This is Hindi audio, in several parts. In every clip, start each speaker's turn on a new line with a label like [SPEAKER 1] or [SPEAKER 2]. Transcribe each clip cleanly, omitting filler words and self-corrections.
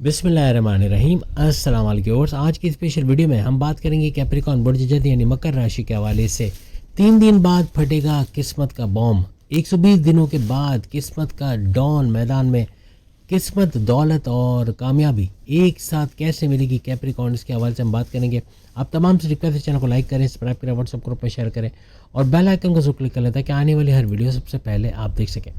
[SPEAKER 1] बिस्मिल्लाहिर्रहमानिर्रहीम। अस्सलाम वालेकुम। आज की स्पेशल वीडियो में हम बात करेंगे कैप्रिकॉर्न बुर्ज जद यानी मकर राशि के हवाले से। 3 दिन बाद फटेगा किस्मत का बॉम्ब। 120 दिनों के बाद किस्मत का डॉन मैदान में। किस्मत, दौलत और कामयाबी एक साथ कैसे मिलेगी कैप्रिकॉर्न, इसके हवाले से हम बात करेंगे। आप तमाम से रिक्वेस्ट है, चैनल को लाइक करें, सब्सक्राइब करें, व्हाट्सएप ग्रुप में शेयर करें और बेल आइकन को जरूर क्लिक कर लें ताकि आने वाली हर वीडियो सबसे पहले आप देख सकें।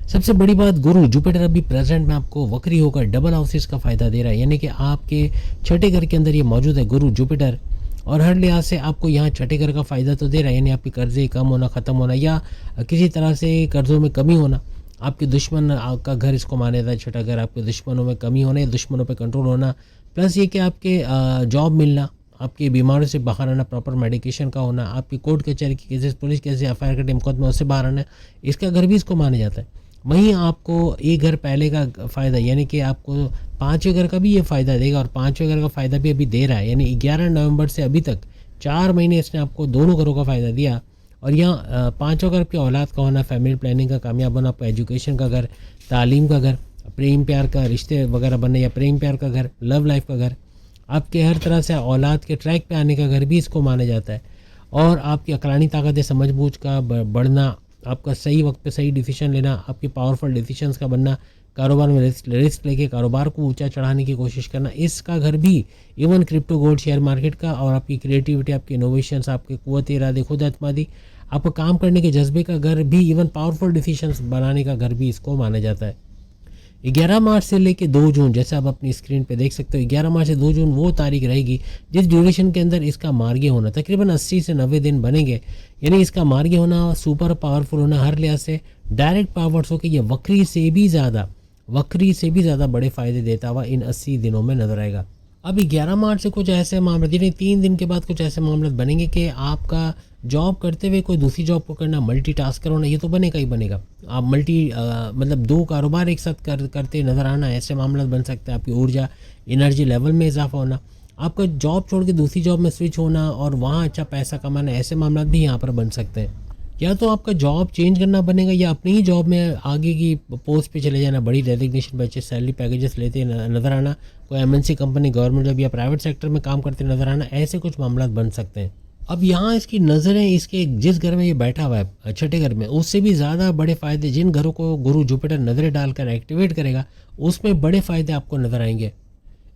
[SPEAKER 1] सबसे बड़ी बात, गुरु जुपिटर अभी प्रेजेंट में आपको वक्री होकर डबल हाउसेस का फायदा दे रहा है, यानी कि आपके छठे घर के अंदर ये मौजूद है गुरु जुपिटर, और हर लिहाज से आपको यहाँ छठे घर का फायदा तो दे रहा है, यानी आपके कर्जे कम होना, ख़त्म होना या किसी तरह से कर्जों में कमी होना। आपके दुश्मन का घर इसको माना जाता है छठा घर, आपके दुश्मनों में कमी होना या दुश्मनों पर कंट्रोल होना, प्लस ये कि आपके जॉब मिलना, आपकी बीमारियों से बाहर आना, प्रॉपर मेडिकेशन का होना, आपकी कोर्ट कचहरी की केसेस, पुलिस केसेस, एफआईआर के मुकदमे उससे बाहर आना, इसका घर भी इसको माना जाता है। वहीं आपको एक घर पहले का फ़ायदा, यानी कि आपको पाँचवें घर का भी ये फ़ायदा देगा और पाँचवें घर का फ़ायदा भी अभी दे रहा है, यानी 11 नवंबर से अभी तक 4 महीने इसने आपको दोनों घरों का फ़ायदा दिया। और यहाँ पाँचों घर की औलाद का होना, फैमिली प्लानिंग का कामयाब होना, आपका एजुकेशन का घर, तालीम का घर, प्रेम प्यार का रिश्ते वगैरह बनने या प्रेम प्यार का घर, लव लाइफ का घर, आपके हर तरह से औलाद के ट्रैक पे आने का घर भी इसको माना जाता है। और आपकी अकलानी ताकत, समझ बूझ का बढ़ना, आपका सही वक्त पे सही डिसीजन लेना, आपके पावरफुल डिसीजंस का बनना, कारोबार में रिस्क लेके कारोबार को ऊंचा चढ़ाने की कोशिश करना, इसका घर भी even crypto gold share market का, और आपकी क्रिएटिविटी, आपके इनोवेशंस, आपके कुव्वत इरादे, खुद एतमादी, आपको काम करने के जज्बे का घर भी, इवन पावरफुल डिसीजंस बनाने का घर भी इसको माना जाता है। 11 मार्च से लेकर 2 जून, जैसे आप अपनी स्क्रीन पे देख सकते हो, 11 मार्च से 2 जून वो तारीख रहेगी जिस ड्यूरेशन के अंदर इसका मार्गी होना तकरीबन 80 से 90 दिन बनेंगे, यानी इसका मार्गी होना, सुपर पावरफुल होना, हर लिहाज से डायरेक्ट पावर्स हो कि ये वक्री से भी ज़्यादा बड़े फ़ायदे देता हुआ इन 80 दिनों में नजर आएगा। अब 11 मार्च से कुछ ऐसे मामले, यानी 3 दिन के बाद कुछ ऐसे मामले बनेंगे कि आपका जॉब करते हुए कोई दूसरी जॉब को करना, मल्टीटास्कर होना, ये तो बनेगा ही बनेगा। आप मतलब 2 कारोबार एक साथ करते नज़र आना, ऐसे मामला बन सकते हैं। आपकी ऊर्जा, एनर्जी लेवल में इजाफा होना, आपका जॉब छोड़ के दूसरी जॉब में स्विच होना और वहाँ अच्छा पैसा कमाना, ऐसे मामला भी यहाँ पर बन सकते हैं। या तो आपका जॉब चेंज करना बनेगा या अपनी ही जॉब में आगे की पोस्ट पे चले जाना, बड़ी रेजिग्नेशन पे अच्छे सैलरी पैकेजेस लेते नज़र आना, कोई एमएनसी कंपनी, गवर्नमेंट जॉब या प्राइवेट सेक्टर में काम करते नज़र आना, ऐसे कुछ मामला बन सकते हैं। अब यहाँ इसकी नज़रें इसके जिस घर में ये बैठा हुआ है छठे घर में, उससे भी ज़्यादा बड़े फ़ायदे, जिन घरों को गुरु जुपिटर नज़रें डालकर एक्टिवेट करेगा उसमें बड़े फ़ायदे आपको नज़र आएंगे।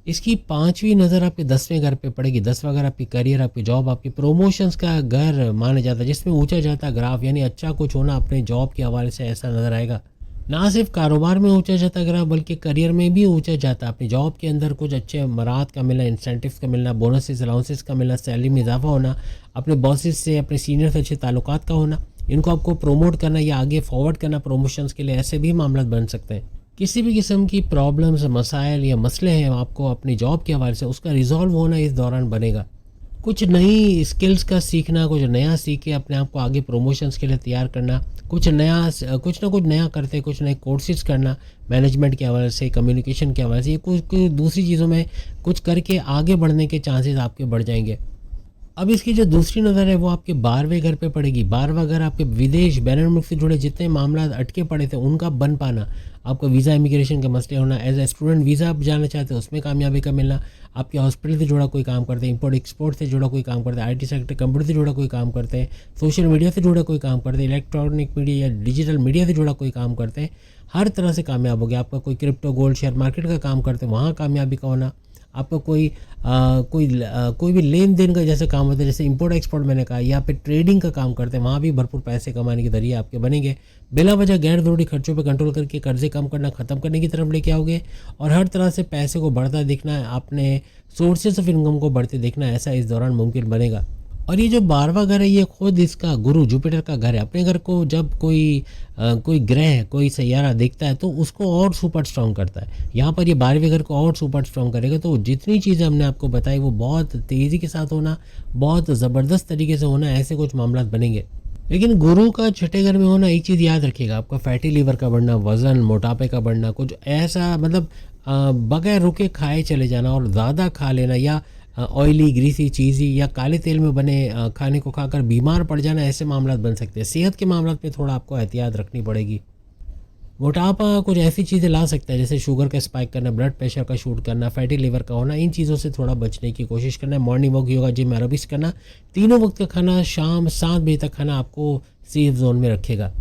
[SPEAKER 1] इसकी 5वीं नज़र आपके 10वें घर पे पड़ेगी। 10वां घर आपकी करियर, आपकी जॉब, आपकी प्रमोशंस का घर माना जाता है, जिसमें ऊंचा जाता ग्राफ, यानी अच्छा कुछ होना अपने जॉब के हवाले से ऐसा नज़र आएगा। ना सिर्फ कारोबार में ऊंचा जाता ग्राफ बल्कि करियर में भी ऊंचा जाता, अपनी जॉब के अंदर कुछ अच्छे मराहत का मिलना, इंसेंटिव्स का मिलना, बोनसेस, अलाउंसेस का मिलना, सैलरी में इजाफा होना, अपने बॉसेस से, अपने सीनियर से अच्छे ताल्लुकात का होना, इनको आपको प्रोमोट करना या आगे फॉरवर्ड करना प्रमोशंस के लिए, ऐसे भी मामला बन सकते हैं। किसी भी किस्म की प्रॉब्लम्स, मसाइल या मसले हैं आपको अपनी जॉब के हवाले से, उसका रिजॉल्व होना इस दौरान बनेगा। कुछ नई स्किल्स का सीखना, कुछ नया सीख के अपने आप को आगे प्रमोशंस के लिए तैयार करना, कुछ ना कुछ नया करते, कुछ नए कोर्सेज करना, मैनेजमेंट के हवाले से, कम्युनिकेशन के हवाले से, ये कुछ दूसरी चीज़ों में कुछ करके आगे बढ़ने के चांसेस आपके बढ़ जाएंगे। अब इसकी जो दूसरी नज़र है वो आपके 12वें घर पे पड़ेगी। 12वां घर आपके विदेश, बैरून मुल्क से जुड़े जितने मामला अटके पड़े थे उनका बन पाना, आपका वीज़ा इमिग्रेशन के मसले होना, एज ए स्टूडेंट वीज़ा आप जाना चाहते हैं उसमें कामयाबी का मिलना, आपके हॉस्पिटल से जुड़ा कोई काम करते हैं, इंपोर्ट एक्सपोर्ट से जुड़ा कोई काम करते हैं, IT सेक्टर, कंप्यूटर से जुड़ा कोई काम करते हैं, सोशल मीडिया से जुड़ा कोई काम करते हैं, इलेक्ट्रॉनिक मीडिया या डिजिटल मीडिया से जुड़ा कोई काम करते हैं, हर तरह से कामयाब हो गया। आपका कोई क्रिप्टो गोल्ड शेयर मार्केट का काम करते हैं, वहाँ कामयाबी का होना, आपका कोई भी लेन देन का जैसे काम होता है, जैसे इंपोर्ट एक्सपोर्ट मैंने कहा, या फिर ट्रेडिंग का काम करते हैं, वहाँ भी भरपूर पैसे कमाने के जरिए आपके बनेंगे। बिला वजह गैर ज़रूरी खर्चों पे कंट्रोल करके कर्जे कम करना, ख़त्म करने की तरफ लेके आओगे और हर तरह से पैसे को बढ़ता दिखना, अपने सोर्सेस ऑफ इनकम को बढ़ते दिखना, ऐसा इस दौरान मुमकिन बनेगा। और ये जो 12वां घर है ये खुद इसका गुरु जुपिटर का घर है। अपने घर को जब कोई ग्रह, कोई सैयारा देखता है तो उसको और सुपर स्ट्रॉन्ग करता है। यहाँ पर ये 12वें घर को और सुपर स्ट्रॉन्ग करेगा। तो जितनी चीज़ें हमने आपको बताई वो बहुत तेज़ी के साथ होना, बहुत ज़बरदस्त तरीके से होना, ऐसे कुछ मामला बनेंगे। लेकिन गुरु का छठे घर में होना, एक चीज़ याद रखिएगा, आपका फैटी लीवर का बढ़ना, वज़न, मोटापे का बढ़ना, कुछ ऐसा मतलब बगैर रुके खाए चले जाना और ज़्यादा खा लेना, या ऑयली, ग्रीसी, चीज़ी या काले तेल में बने खाने को खाकर बीमार पड़ जाना, ऐसे मामला बन सकते हैं। सेहत के मामला में थोड़ा आपको एहतियात रखनी पड़ेगी। मोटापा कुछ ऐसी चीज़ें ला सकता है जैसे शुगर का स्पाइक करना, ब्लड प्रेशर का शूट करना, फैटी लिवर का होना। इन चीज़ों से थोड़ा बचने की कोशिश करना है। Morning walk, yoga, gym, aerobics करना। तीनों वक्त का खाना शाम 7 बजे तक खाना आपको सेफ जोन में रखेगा।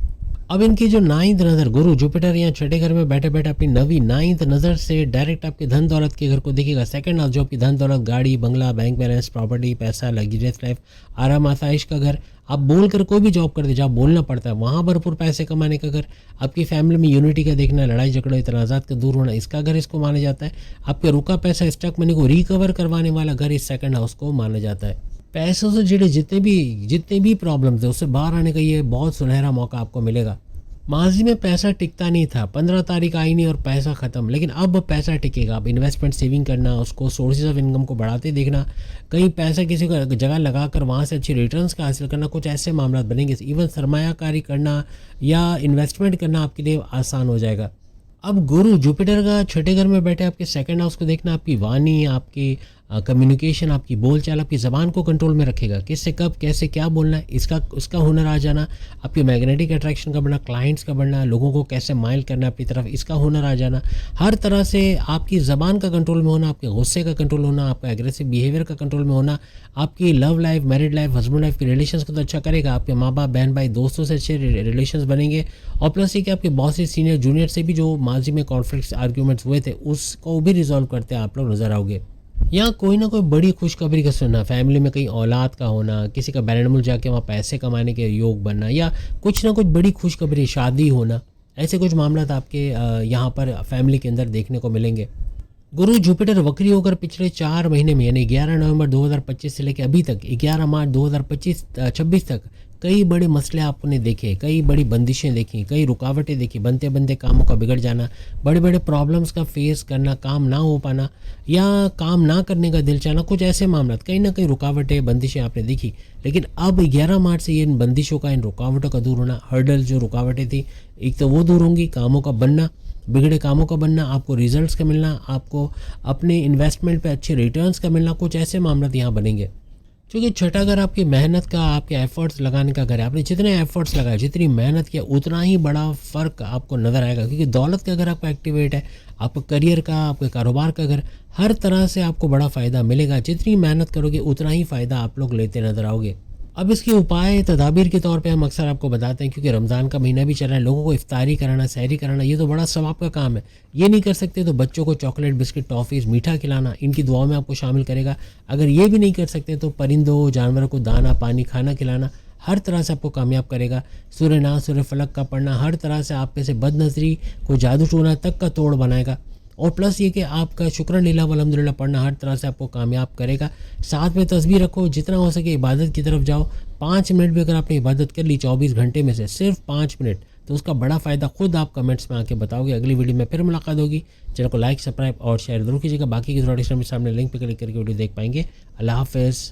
[SPEAKER 1] अब इनकी जो 9th नज़र, गुरु जुपिटर यहाँ छठे घर में बैठे बैठे अपनी नवी 9th नज़र से डायरेक्ट आपके धन दौलत के घर को देखेगा। सेकंड हाउस जो आपकी धन दौलत, गाड़ी, बंगला, बैंक बैलेंस, प्रॉपर्टी, पैसा, लग्जरियस लाइफ, आराम आसाइश का घर। आप बोल कर कोई भी जॉब कर दे जहाँ बोलना पड़ता है वहाँ भरपूर पैसे कमाने का घर। आपकी फैमिली में यूनिटी का देखना, लड़ाई झगड़े तनाज़ात का दूर होना, इसका घर इसको माना जाता है। आपके रुका पैसा, स्टक मनी को रिकवर करवाने वाला घर इस सेकंड हाउस को माना जाता है। पैसों से जुड़े जितने भी प्रॉब्लम्स है उससे बाहर आने का ये बहुत सुनहरा मौका आपको मिलेगा। माजी में पैसा टिकता नहीं था, 15 तारीख आई नहीं और पैसा ख़त्म, लेकिन अब पैसा टिकेगा। अब इन्वेस्टमेंट, सेविंग करना, उसको सोर्सेज ऑफ इनकम को बढ़ाते देखना, कहीं पैसा किसी को जगह लगा कर वहाँ से अच्छी रिटर्न्स का हासिल करना, कुछ ऐसे मामला बनेंगे। इवन सरमायाकारी करना या इन्वेस्टमेंट करना आपके लिए आसान हो जाएगा। अब गुरु जुपिटर का छठे घर में बैठे आपके सेकंड हाउस को देखना, आपकी वाणी, आपकी कम्युनिकेशन, आपकी बोलचाल, आपकी ज़बान को कंट्रोल में रखेगा। किससे कब कैसे क्या बोलना है उसका हुनर आ जाना। आपकी मैग्नेटिक अट्रैक्शन का बढ़ना, क्लाइंट्स का बढ़ना, लोगों को कैसे माइल करना अपनी तरफ, इसका हुनर आ जाना। हर तरह से आपकी ज़बान का कंट्रोल में होना, आपके गुस्से का कंट्रोल होना, आपका एग्रेसिव बिहेवियर का कंट्रोल में होना। आपकी love life, married life, husband wife की रिलेशंस को तो अच्छा करेगा। आपके माँ बाप, बहन भाई, दोस्तों से अच्छे रिलेशंस बनेंगे। और प्लस ये कि आपके बॉस से, सीनियर जूनियर से भी जो माजी में कॉन्फ्लिक्ट्स आर्ग्यूमेंट्स हुए थे उसको भी रिजॉल्व करते आप लोग नजर आओगे। यहाँ कोई ना कोई बड़ी खुशखबरी का सुनना, फैमिली में कहीं औलाद का होना, किसी का बैरन मुल्क जाके वहाँ पैसे कमाने के योग बनना, या कुछ ना कुछ बड़ी खुशखबरी, शादी होना, ऐसे कुछ मामला आपके यहाँ पर फैमिली के अंदर देखने को मिलेंगे। गुरु जुपिटर वक्री होकर पिछले 4 महीने में यानी 11 नवंबर 2025 से लेकर अभी तक 11 मार्च 2026 तक कई बड़े मसले आपने देखे, कई बड़ी बंदिशें देखी, कई रुकावटें देखी, बनते बनते कामों का बिगड़ जाना, बड़े बड़े प्रॉब्लम्स का फेस करना, काम ना हो पाना या काम ना करने का दिल चाहना, कुछ ऐसे मामला, कहीं ना कहीं रुकावटें, बंदिशें आपने देखी। लेकिन अब 11 मार्च से ये इन बंदिशों का, इन रुकावटों का दूर होना, हर्डल जो रुकावटें थी एक तो वो दूर होंगी, कामों का बनना, बिगड़े कामों का बनना, आपको रिजल्ट्स का मिलना, आपको अपने इन्वेस्टमेंट पे अच्छे रिटर्न्स का मिलना, कुछ ऐसे मामला यहाँ बनेंगे। क्योंकि छठा घर आपकी मेहनत का, आपके एफर्ट्स लगाने का घर है। आपने जितने एफर्ट्स लगाए, जितनी मेहनत किया, उतना ही बड़ा फ़र्क आपको नज़र आएगा। क्योंकि दौलत का घर आपका एक्टिवेट है, आपका करियर का, आपके कारोबार का घर, हर तरह से आपको बड़ा फ़ायदा मिलेगा। जितनी मेहनत करोगे उतना ही फ़ायदा आप लोग लेते नज़र आओगे। अब इसके उपाय तदाबीर के तौर पे हम अक्सर आपको बताते हैं, क्योंकि रमज़ान का महीना भी चल रहा है, लोगों को इफ्तारी कराना, सहरी कराना, ये तो बड़ा सवाब का काम है। ये नहीं कर सकते तो बच्चों को चॉकलेट, बिस्किट, टॉफ़ीज़, मीठा खिलाना इनकी दुआओं में आपको शामिल करेगा। अगर ये भी नहीं कर सकते तो परिंदों, जानवरों को दाना, पानी, खाना खिलाना हर तरह से आपको कामयाब करेगा। सूर्य नाज, सूर्य फलक का पढ़ना हर तरह से आप पे से बदनज़री को जादू टोना तक का तोड़ बनाएगा। और प्लस ये कि आपका शुक्र लीला वल्हम्दुलिल्लाह पढ़ना हर तरह से आपको कामयाब करेगा। साथ में तस्बीह रखो, जितना हो सके इबादत की तरफ जाओ। 5 मिनट भी अगर आपने इबादत कर ली 24 घंटे में से सिर्फ 5 मिनट, तो उसका बड़ा फ़ायदा खुद आप कमेंट्स में आके बताओगे। अगली वीडियो में फिर मुलाकात होगी। चैनल को लाइक, सब्सक्राइब और शेयर जरूर कीजिएगा। बाकी की थोड़ी सामने लिंक पर क्लिक करके वीडियो देख पाएंगे। अल्लाह हाफ़िज़।